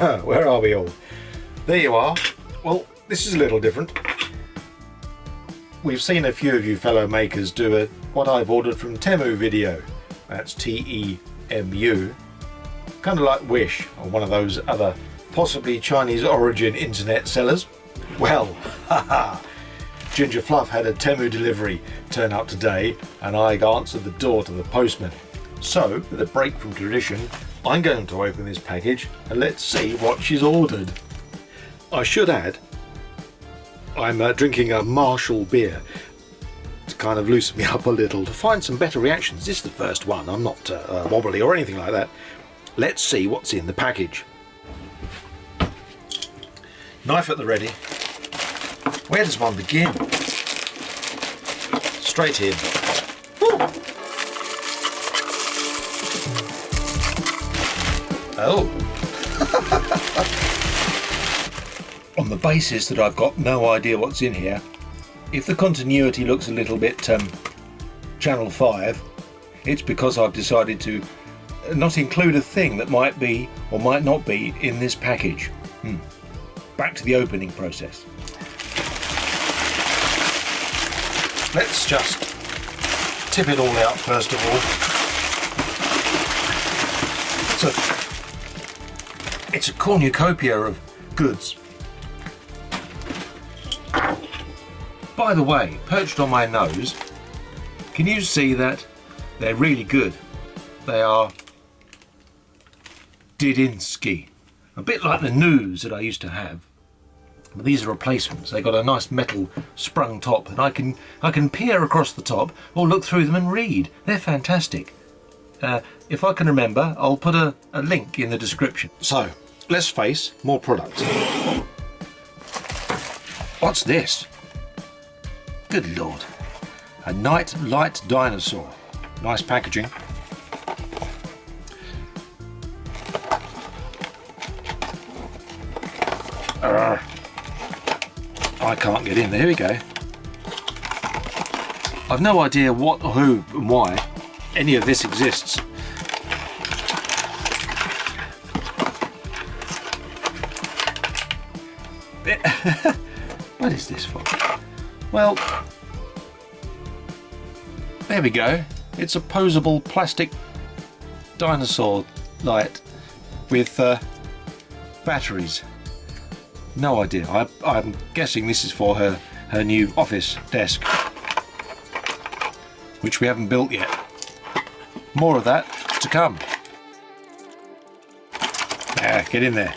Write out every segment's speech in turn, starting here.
Where are we all? There you are. Well, this is a little different. We've seen a few of you fellow makers do a what I've ordered from Temu video. That's T-E-M-U. Kind of like Wish, or one of those other possibly Chinese origin internet sellers. Well, haha. Gingerfluf had a Temu delivery turn up today, and I answered the door to the postman. So, with a break from tradition, I'm going to open this package and let's see what she's ordered. I should add, I'm drinking a Marshall beer to kind of loosen me up a little, to find some better reactions. This is the first one, I'm not wobbly or anything like that. Let's see what's in the package. Knife at the ready. Where does one begin? Straight in. Woo. Oh. On the basis that I've got no idea what's in here, if the continuity looks a little bit Channel 5, it's because I've decided to not include a thing that might be or might not be in this package. Back to the opening process. Let's just tip it all out first of all. It's a cornucopia of goods. By the way, perched on my nose, can you see that they're really good? They are Didinsky, a bit like the news that I used to have. But these are replacements. They've got a nice metal sprung top, and I can peer across the top or look through them and read. They're fantastic. If I can remember, I'll put a link in the description. So, let's face more products. What's this? Good Lord. A night light dinosaur. Nice packaging. I can't get in. There we go. I've no idea what, who and why any of this exists. What is this for? Well, there we go. It's a posable plastic dinosaur light with batteries. No idea. I'm guessing this is for her new office desk, which we haven't built yet. More of that to come. Get in there.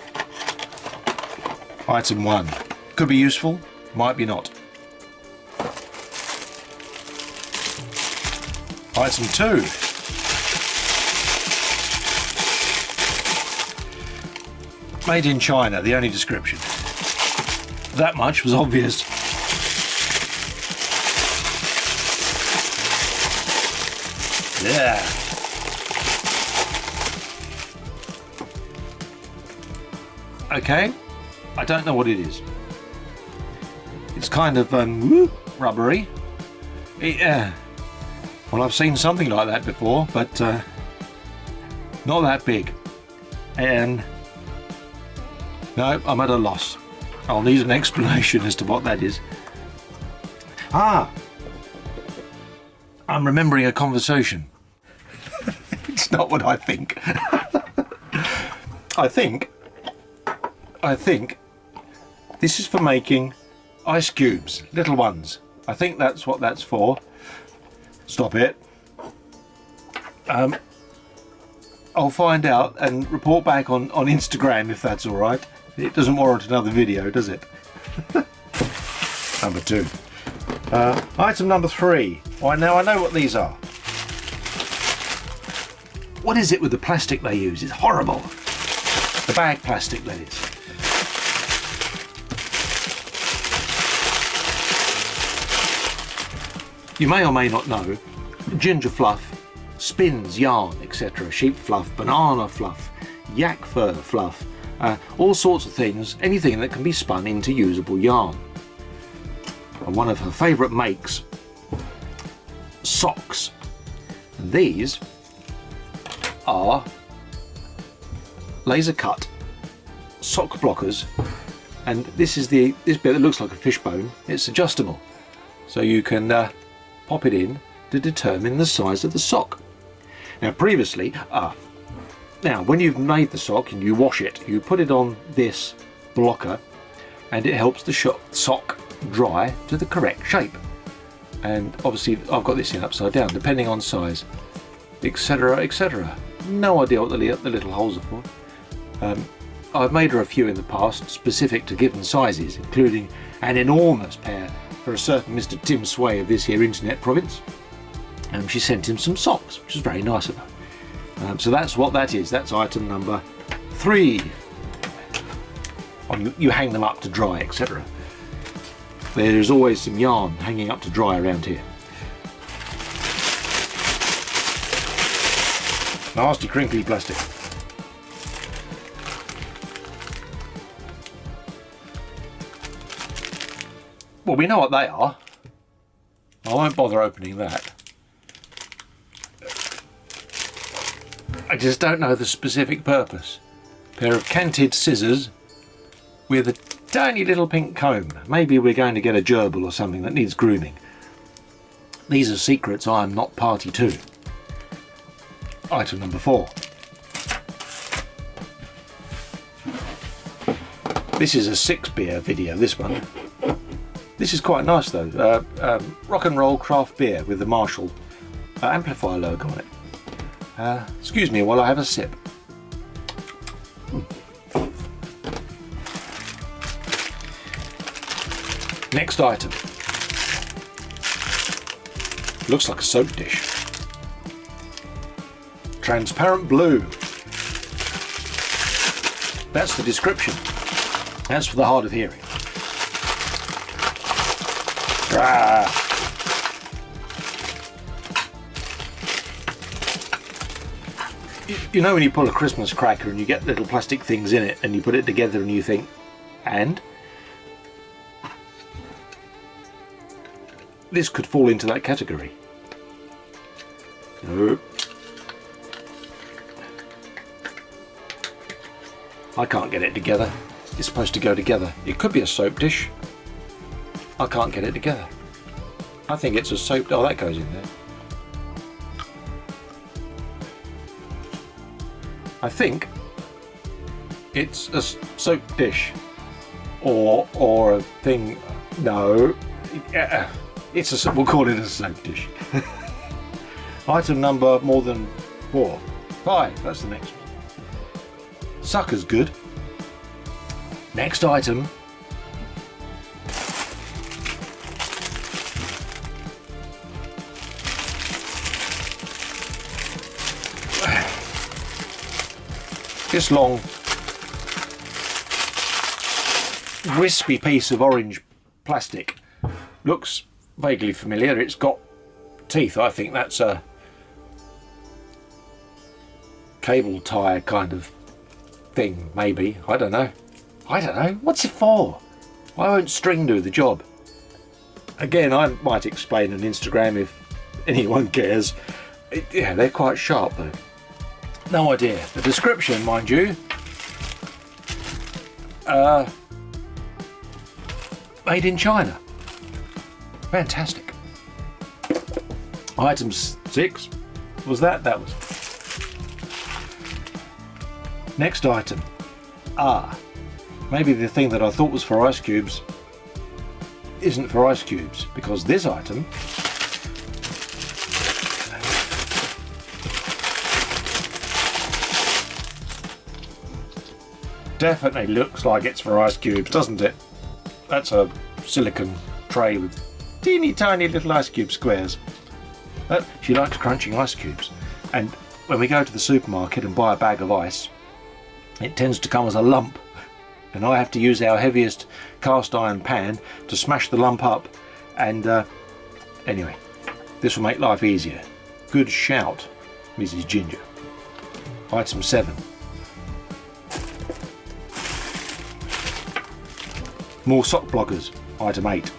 Item 1. Could be useful, might be not. Item 2. Made in China, the only description. That much was obvious. Yeah. Okay, I don't know what it is. It's kind of rubbery. Well, I've seen something like that before, but not that big. And no, I'm at a loss. I'll need an explanation as to what that is. I'm remembering a conversation. It's not what I think. I think this is for making ice cubes, little ones. I think that's what that's for. Stop it. I'll find out and report back on Instagram if that's all right. It doesn't warrant another video, does it? Number 2. Item number 3. Well, now I know what these are. What is it with the plastic they use? It's horrible. The bag plastic, that is. You may or may not know, Gingerfluf spins yarn, etc. Sheep fluff, banana fluff, yak fur fluff, all sorts of things, anything that can be spun into usable yarn. And one of her favourite makes, socks. And these are laser cut sock blockers, and this bit that looks like a fishbone. It's adjustable, so you can pop it in to determine the size of the sock. Now previously, now when you've made the sock and you wash it, you put it on this blocker and it helps the sock dry to the correct shape. And obviously I've got this in upside down, depending on size, etc, etc. No idea what the little holes are for. I've made her a few in the past, specific to given sizes, including an enormous pair for a certain Mr. Tim Sway of this here internet province. She sent him some socks, which is very nice of her. So that's what that is. That's item number 3. You hang them up to dry, etc. There's always some yarn hanging up to dry around here. Nasty crinkly plastic. Well, we know what they are. I won't bother opening that. I just don't know the specific purpose. A pair of canted scissors with a tiny little pink comb. Maybe we're going to get a gerbil or something that needs grooming. These are secrets I am not party to. Item number 4. This is a 6 beer video, this one. This is quite nice though. Rock and roll craft beer with the Marshall amplifier logo on it. Excuse me while I have a sip. Next item. Looks like a soap dish. Transparent blue. That's the description. That's for the hard of hearing. You know when you pull a Christmas cracker and you get little plastic things in it and you put it together and you think, and? This could fall into that category. No. I can't get it together. It's supposed to go together. It could be a soap dish. I can't get it together. I think it's a soap. Oh, that goes in there. I think it's a soap dish or a thing. No, it's a. We'll call it a soap dish. Item number more than 4, 5. That's the next one. Sucker's good. Next item. This long, wispy piece of orange plastic looks vaguely familiar. It's got teeth. I think that's a cable tie kind of thing, maybe. I don't know. What's it for? Why won't string do the job? Again, I might explain on Instagram if anyone cares. Yeah, they're quite sharp though. No idea. The description, mind you, made in China. Fantastic. Item 6. Was that? That was. Next item. Maybe the thing that I thought was for ice cubes isn't for ice cubes, because this item definitely looks like it's for ice cubes, doesn't it? That's a silicone tray with teeny tiny little ice cube squares. She likes crunching ice cubes, and when we go to the supermarket and buy a bag of ice, it tends to come as a lump, and I have to use our heaviest cast iron pan to smash the lump up, and anyway, this will make life easier. Good shout, Mrs. Ginger. Item 7. More sock blockers. Item 8.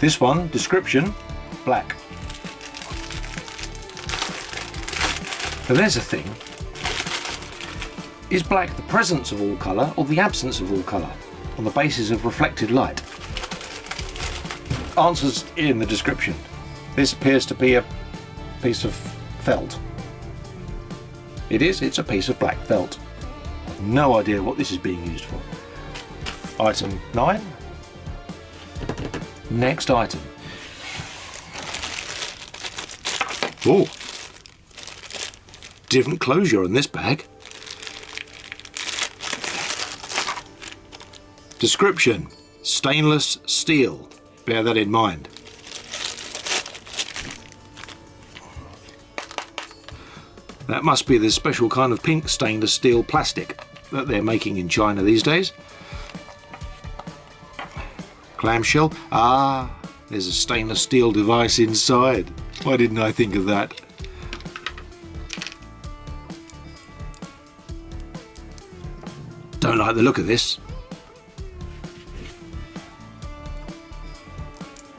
This one, description, black. And there's a thing. Is black the presence of all colour or the absence of all colour on the basis of reflected light? Answers in the description. This appears to be a piece of felt. It is, it's a piece of black felt. I've no idea what this is being used for. Item 9. Next item. Oh, different closure on this bag. Description: stainless steel. Bear that in mind. That must be the special kind of pink stainless steel plastic that they're making in China these days. Clamshell. Ah, there's a stainless steel device inside. Why didn't I think of that? Don't like the look of this.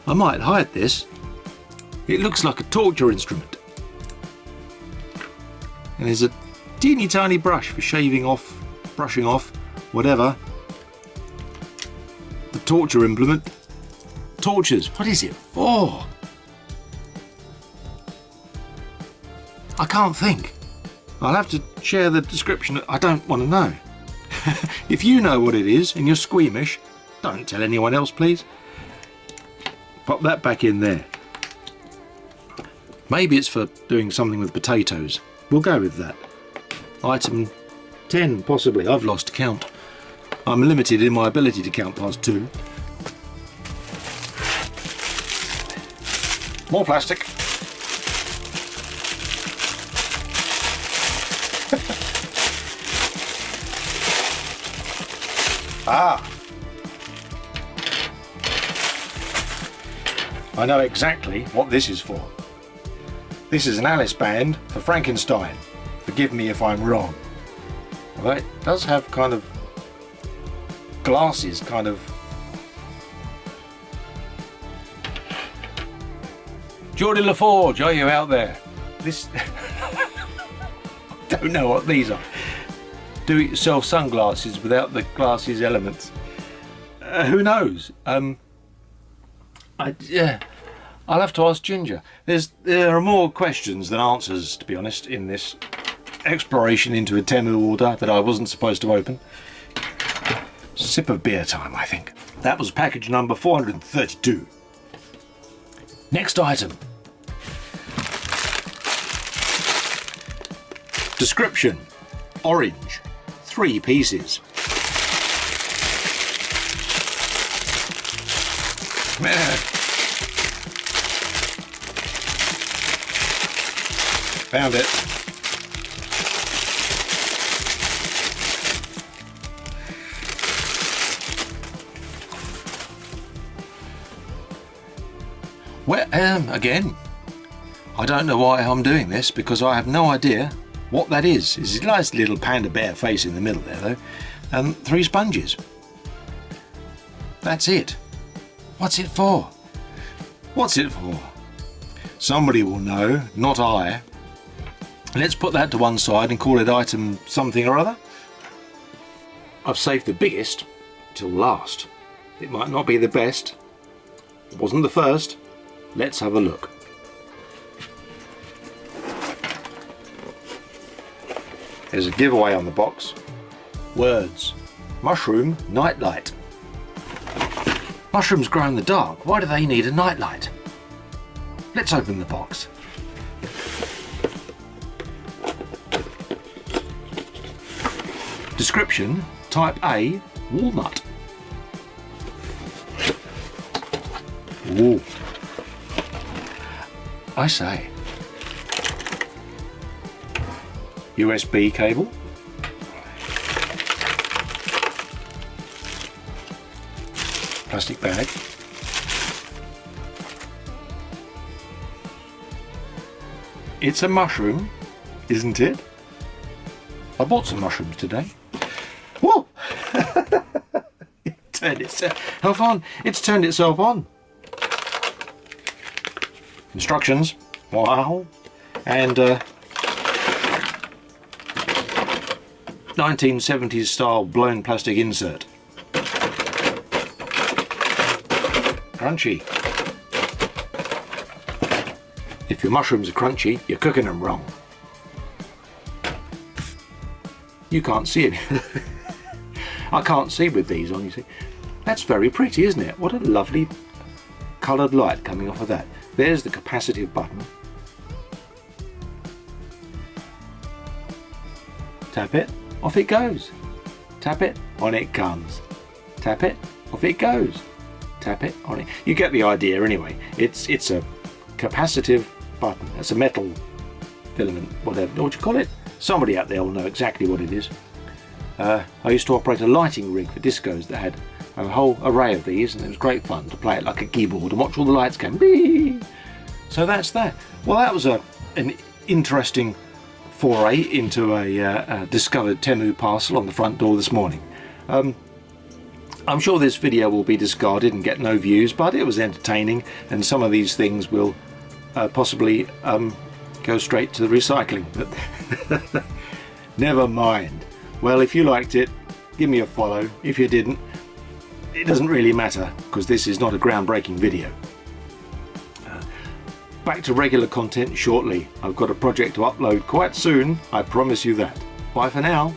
I might hide this. It looks like a torture instrument. And there's a teeny tiny brush for shaving off, brushing off, whatever. The torture implement. Tortures. What is it for? I can't think. I'll have to share the description. I don't want to know. If you know what it is and you're squeamish, don't tell anyone else, please. Pop that back in there. Maybe it's for doing something with potatoes. We'll go with that. Item 10, possibly. I've lost count. I'm limited in my ability to count past 2. More plastic. Ah! I know exactly what this is for. This is an Alice band for Frankenstein. Forgive me if I'm wrong. Although it does have kind of glasses, kind of... Geordie LaForge, are you out there? This... I don't know what these are. Do-it-yourself sunglasses without the glasses elements. Who knows? I'll have to ask Ginger. There are more questions than answers, to be honest, in this exploration into a Temu order that I wasn't supposed to open. Sip of beer time, I think. That was package number 432. Next item. Description: orange, 3 pieces. Found it. Well, again, I don't know why I'm doing this, because I have no idea what that is. It's a nice little panda bear face in the middle there, though. 3 sponges. That's it. What's it for? What's it for? Somebody will know, not I. Let's put that to one side and call it item something or other. I've saved the biggest till last. It might not be the best. It wasn't the first. Let's have a look. There's a giveaway on the box. Words: mushroom nightlight. Mushrooms grow in the dark. Why do they need a nightlight? Let's open the box. Description: type A, walnut. Ooh. I say. USB cable. Plastic bag. It's a mushroom, isn't it? I bought some mushrooms today. Whoa! It turned itself on. It's turned itself on. Instructions. Wow. And 1970s style blown plastic insert. Crunchy. If your mushrooms are crunchy, you're cooking them wrong. You can't see it. I can't see with these on, you see. That's very pretty, isn't it? What a lovely coloured light coming off of that. There's the capacitive button. Tap it, off it goes. Tap it, on it comes. Tap it, off it goes. Tap it, on it. You get the idea anyway. It's a capacitive button. It's a metal filament, whatever. What do you call it? Somebody out there will know exactly what it is. I used to operate a lighting rig for discos that had a whole array of these, and it was great fun to play it like a keyboard and watch all the lights go bee. So that's that. Well, that was an interesting foray into a discovered Temu parcel on the front door this morning. I'm sure this video will be discarded and get no views, but it was entertaining, and some of these things will possibly go straight to the recycling, but never mind. Well, if you liked it, give me a follow. If you didn't, it doesn't really matter, because this is not a groundbreaking video. Back to regular content shortly. I've got a project to upload quite soon, I promise you that. Bye for now.